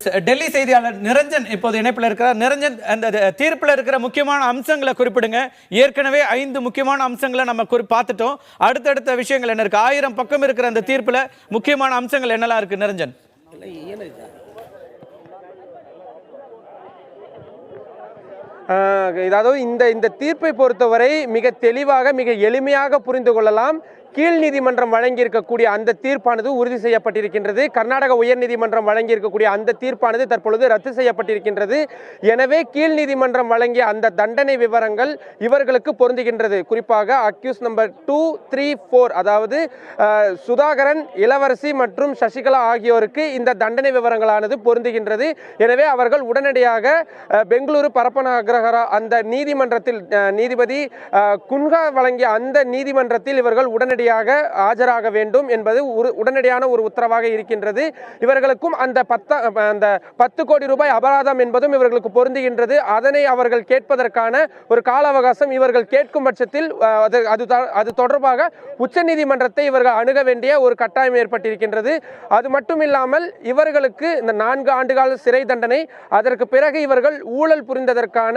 டெல்லி செய்தியாளர் நிரஞ்சன் இப்போது இணைப்பில் இருக்கிறார். நிரஞ்சன், அந்த தீர்ப்பில் இருக்கிற முக்கியமான அம்சங்களை குறிப்பிடுங்க. ஏற்கனவே 5 முக்கியமான அம்சங்களை நம்ம பார்த்துட்டோம். அடுத்தடுத்த விஷயங்கள் என்ன இருக்கு? 1000 பக்கம் இருக்கிற அந்த தீர்ப்பில் முக்கியமான அம்சங்கள் என்னெல்லாம் இருக்கு நிரஞ்சன்? அதாவது இந்த தீர்ப்பை பொறுத்தவரை மிக தெளிவாக மிக எளிமையாக புரிந்து கொள்ளலாம். கீழ் நீதிமன்றம் வழங்கியிருக்கக்கூடிய அந்த தீர்ப்பானது உறுதி செய்யப்பட்டிருக்கின்றது. கர்நாடக உயர் நீதிமன்றம் வழங்கியிருக்கக்கூடிய அந்த தீர்ப்பானது தற்பொழுது ரத்து செய்யப்பட்டிருக்கின்றது. எனவே கீழ் நீதிமன்றம் வழங்கிய அந்த தண்டனை விவரங்கள் இவர்களுக்கு பொருந்துகின்றது. குறிப்பாக அக்யூஸ் நம்பர் 2, 3, 4 அதாவது சுதாகரன், இளவரசி மற்றும் சசிகலா ஆகியோருக்கு இந்த தண்டனை விவரங்களானது பொருந்துகின்றது. எனவே அவர்கள் உடனடியாக பெங்களூரு பரப்பன அக்ரஹாரா அந்த நீதிமன்றத்தில் நீதிபதி குன்ஹா வழங்கிய அந்த நீதிமன்றத்தில் இவர்கள் உடனடியாக ஆஜராக வேண்டும் என்பது உடனடியான ஒரு உத்தரவாக இருக்கின்றது. இவர்களுக்கும் அந்த 10 கோடி ரூபாய் அபராதம் என்பதும் இவர்களுக்கு பொருந்துகின்றது. அதனை அவர்கள் கேட்பதற்கான ஒரு கால அவகாசம் இவர்கள் கேட்கும் பட்சத்தில் அது தொடர்பாக உச்சநீதிமன்றத்தை இவர்கள் அணுக வேண்டிய ஒரு கட்டாயம் ஏற்பட்டிருக்கின்றது. அது மட்டும் இல்லாமல் இவர்களுக்கு இந்த 4 ஆண்டுகால சிறை தண்டனை, அதற்கு பிறகு இவர்கள் ஊழல் புரிந்ததற்கான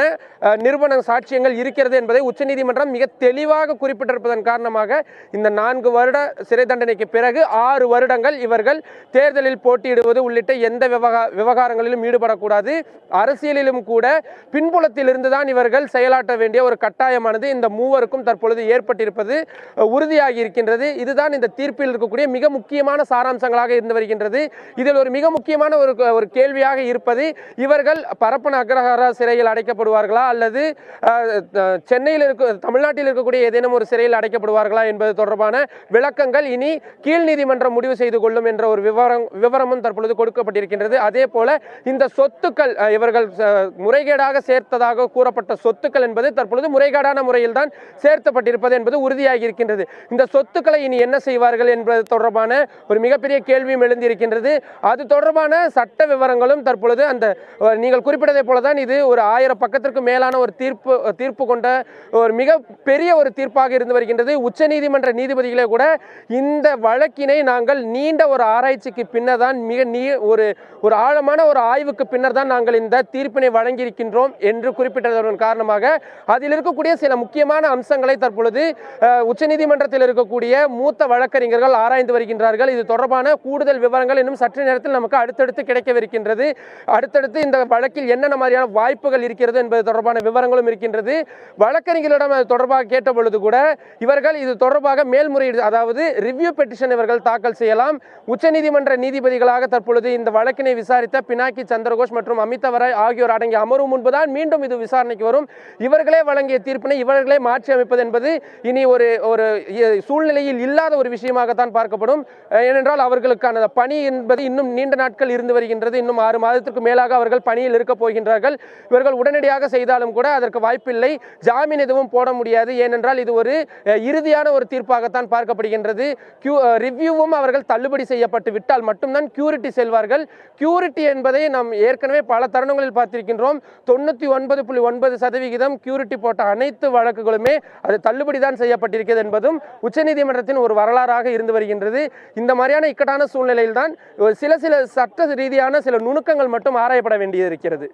நிரூபண சாட்சியங்கள் இருக்கிறது என்பதை உச்சநீதிமன்றம் மிக தெளிவாக குறிப்பிட்டிருப்பதன் காரணமாக இந்த 4 வருட சிறை தண்டனைக்கு பிறகு 6 வருடங்கள் இவர்கள் தேர்தலில் போட்டியிடுவது உள்ளிட்ட எந்த விவகாரங்களிலும் ஈடுபடக்கூடாது. அரசியலிலும் கூட பின்புலத்தில் இருந்துதான் இவர்கள் செயலாற்ற வேண்டிய ஒரு கட்டாயமானது இந்த மூவருக்கும் தற்பொழுது ஏற்பட்டிருப்பது உறுதியாகி இருக்கின்றது. இதுதான் இந்த தீர்ப்பில் இருக்கக்கூடிய மிக முக்கியமான சாராம்சங்களாக இருந்து வருகின்றது. இதில் ஒரு மிக முக்கியமான ஒரு கேள்வியாக இருப்பது, இவர்கள் பரப்பன அக்ரஹாரா சிறையில் அடைக்கப்படுவார்களா அல்லது சென்னையில் தமிழ்நாட்டில் இருக்கக்கூடிய ஏதேனும் ஒரு சிறையில் அடைக்கப்படுவார்களா என்பது தொடர்பான விளக்கங்கள் இனி கீழ் நீதிமன்றம் முடிவு செய்து கொள்ளும் என்ற ஒரு விவரமும் தற்பொழுது கொடுக்கப்பட்டிருக்கின்றது. அதே போல இந்த சொத்துக்கள் இவர்கள் முறைகேடாக சேர்த்ததாக கூறப்பட்ட சொத்துக்கள் என்பது தற்பொழுது முறைகேடான முறையில் தான் சேர்க்கப்பட்டிருப்பது என்பது உறுதியாகி இருக்கின்றது. இந்த சொத்துக்களை இனி என்ன செய்வார்கள் என்பது தொடர்பான ஒரு மிகப்பெரிய கேள்வியும் எழுந்திருக்கின்றது. அது தொடர்பான சட்ட விவரங்களும் தற்பொழுது அந்த நீங்கள் குறிப்பிட்டதை போலதான் இது ஒரு 1000 பக்கத்திற்கு மேலான ஒரு தீர்ப்பு கொண்ட ஒரு மிக பெரிய ஒரு தீர்ப்பாக இருந்து வருகின்றது. உச்சநீதிமன்ற நீதிபதிகளே கூட இந்த வழக்கினை நாங்கள் நீண்ட ஒரு ஆராய்ச்சிக்கு பின்னர் தான் ஒரு ஆழமான ஒரு ஆய்வுக்கு பின்னர் தான் நாங்கள் இந்த தீர்ப்பினை வழங்கியிருக்கின்றோம் என்று குறிப்பிட்டதன் காரணமாக அதில் இருக்கக்கூடிய சில முக்கியமான அம்சங்களை தற்பொழுது உச்சநீதிமன்றத்தில் இருக்கக்கூடிய மூத்த வழக்கறிஞர்கள் ஆராய்ந்து வருகின்றார்கள். இது தொடர்பான கூடுதல் விவரங்கள் இன்னும் சற்று நேரத்தில் நமக்கு அடுத்தடுத்து கிடைக்கவிருக்கின்றது. அடுத்தடுத்து இந்த வழக்கில் என்னென்ன மாதிரியான வாய்ப்புகள் இருக்கிறது என்பது தொடர்பான விவரங்களும் இருக்கின்றது. வழக்கறிஞர்களிடம் அது தொடர்பாக கேட்ட பொழுது கூட இவர்கள் இது தொடர்பாக மேல்முறையீடு, அதாவது ரிவ்யூ பெட்டிஷன் இவர்கள் தாக்கல் செய்யலாம். உச்சநீதிமன்ற நீதிபதிகளாக தற்பொழுது இந்த வழக்கினை விசாரித்த பினாக்கி சந்திரகோஷ் மற்றும் அமிதவராய் ஆகியோர் அடங்கிய அமர்வு முன்புதான் மீண்டும் இது விசாரணைக்கு வரும். இவர்களே வழங்கிய தீர்ப்பினை இவர்களே மாற்றி அமைப்பது என்பது இனி ஒரு சூழ்நிலையில் இல்லாத ஒரு விஷயமாகத்தான் பார்க்கப்படும். ஏனென்றால் அவர்களுக்கான பணி என்பது இன்னும் நீண்ட நாட்கள் இருந்து வருகின்றது. இன்னும் 6 மாதத்திற்கு மேலாக அவர்கள் பணியில் இருக்க போகின்றார்கள். இவர்கள் உடனடியாக செய்தாலும் கூட அதற்கு வாய்ப்பில்லை. ஜாமீன் எதுவும் போட முடியாது. ஏனென்றால் இது ஒரு இறுதியான ஒரு தீர்ப்பாகத்தான் பார்க்கப்படுகின்றது. ரிவ்யூவும் அவர்கள் தள்ளுபடி செய்யப்பட்டு விட்டால் மட்டும்தான் கியூரிட்டி செல்வார்கள். கியூரிட்டி என்பதை நாம் ஏற்கனவே பல தருணங்களில் பார்த்திருக்கின்றோம். 99.9% கியூரிட்டி போட்ட அனைத்து வழக்குகளுமே அது தள்ளுபடி தான் செய்யப்பட்டிருக்கிறது என்பதும் உச்சநீதிமன்றத்தின் ஒரு வரலாறாக இருந்து வருகின்றது. இந்த மாதிரியான இக்கட்டான சூழ்நிலையில் தான் சில சட்ட ரீதியான சில நுணுக்கங்கள் மட்டும் ஆராயப்பட வேண்டியது இருக்கிறது.